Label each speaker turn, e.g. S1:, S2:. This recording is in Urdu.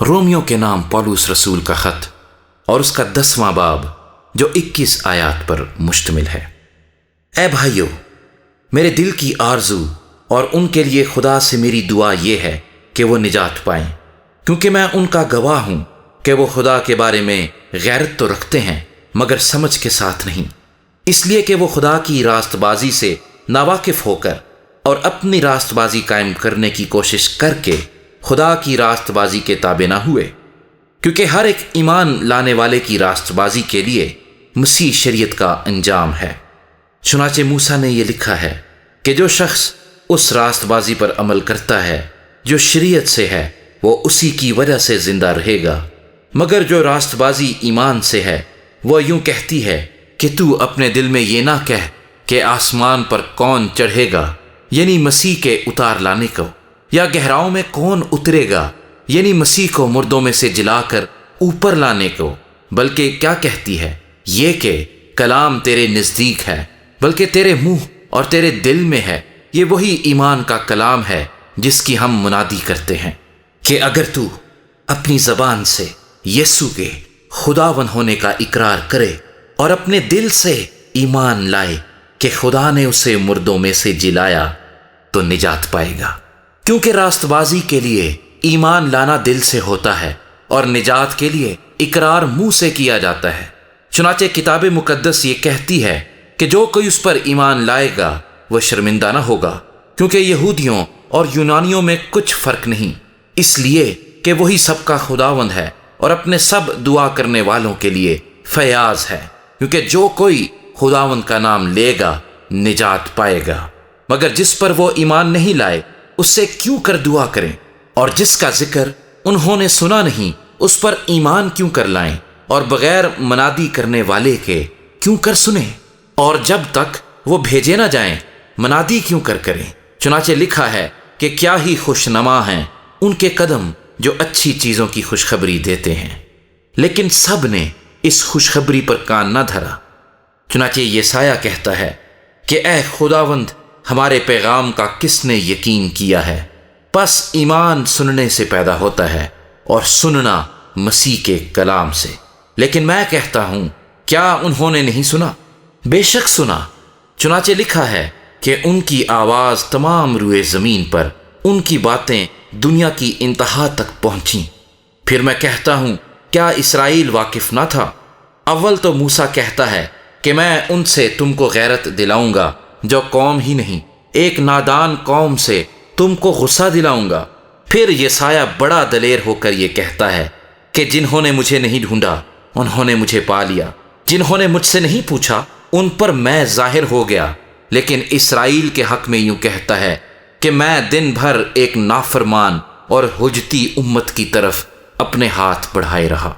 S1: رومیو کے نام پولس رسول کا خط اور اس کا 10واں باب جو 21 آیات پر مشتمل ہے۔ اے بھائیو، میرے دل کی آرزو اور ان کے لیے خدا سے میری دعا یہ ہے کہ وہ نجات پائیں، کیونکہ میں ان کا گواہ ہوں کہ وہ خدا کے بارے میں غیرت تو رکھتے ہیں مگر سمجھ کے ساتھ نہیں، اس لیے کہ وہ خدا کی راست بازی سے ناواقف ہو کر اور اپنی راست بازی قائم کرنے کی کوشش کر کے خدا کی راست بازی کے تابع نہ ہوئے، کیونکہ ہر ایک ایمان لانے والے کی راست بازی کے لیے مسیح شریعت کا انجام ہے۔ چنانچہ موسیٰ نے یہ لکھا ہے کہ جو شخص اس راست بازی پر عمل کرتا ہے جو شریعت سے ہے وہ اسی کی وجہ سے زندہ رہے گا، مگر جو راست بازی ایمان سے ہے وہ یوں کہتی ہے کہ تو اپنے دل میں یہ نہ کہہ کہ آسمان پر کون چڑھے گا، یعنی مسیح کے اتار لانے کو، یا گہراؤں میں کون اترے گا، یعنی مسیح کو مردوں میں سے جلا کر اوپر لانے کو، بلکہ کیا کہتی ہے یہ کہ کلام تیرے نزدیک ہے، بلکہ تیرے منہ اور تیرے دل میں ہے۔ یہ وہی ایمان کا کلام ہے جس کی ہم منادی کرتے ہیں کہ اگر تو اپنی زبان سے یسوع کے خداوند ہونے کا اقرار کرے اور اپنے دل سے ایمان لائے کہ خدا نے اسے مردوں میں سے جلایا تو نجات پائے گا، کیونکہ راست بازی کے لیے ایمان لانا دل سے ہوتا ہے اور نجات کے لیے اقرار منہ سے کیا جاتا ہے۔ چنانچہ کتاب مقدس یہ کہتی ہے کہ جو کوئی اس پر ایمان لائے گا وہ شرمندہ نہ ہوگا، کیونکہ یہودیوں اور یونانیوں میں کچھ فرق نہیں، اس لیے کہ وہی سب کا خداوند ہے اور اپنے سب دعا کرنے والوں کے لیے فیاض ہے، کیونکہ جو کوئی خداوند کا نام لے گا نجات پائے گا۔ مگر جس پر وہ ایمان نہیں لائے اس سے کیوں کر دعا کریں، اور جس کا ذکر انہوں نے سنا نہیں اس پر ایمان کیوں کر لائیں، اور بغیر منادی کرنے والے کے کیوں کر سنیں، اور جب تک وہ بھیجے نہ جائیں منادی کیوں کر کریں۔ چنانچہ لکھا ہے کہ کیا ہی خوش نما ہیں ان کے قدم جو اچھی چیزوں کی خوشخبری دیتے ہیں، لیکن سب نے اس خوشخبری پر کان نہ دھرا۔ چنانچہ یسایہ کہتا ہے کہ اے خداوند، ہمارے پیغام کا کس نے یقین کیا ہے؟ پس ایمان سننے سے پیدا ہوتا ہے اور سننا مسیح کے کلام سے۔ لیکن میں کہتا ہوں کیا انہوں نے نہیں سنا؟ بے شک سنا۔ چنانچہ لکھا ہے کہ ان کی آواز تمام روئے زمین پر، ان کی باتیں دنیا کی انتہا تک پہنچیں۔ پھر میں کہتا ہوں کیا اسرائیل واقف نہ تھا؟ اول تو موسیٰ کہتا ہے کہ میں ان سے تم کو غیرت دلاؤں گا جو قوم ہی نہیں، ایک نادان قوم سے تم کو غصہ دلاؤں گا۔ پھر یسایہ بڑا دلیر ہو کر یہ کہتا ہے کہ جنہوں نے مجھے نہیں ڈھونڈا انہوں نے مجھے پا لیا، جنہوں نے مجھ سے نہیں پوچھا ان پر میں ظاہر ہو گیا۔ لیکن اسرائیل کے حق میں یوں کہتا ہے کہ میں دن بھر ایک نافرمان اور حجتی امت کی طرف اپنے ہاتھ بڑھائے رہا۔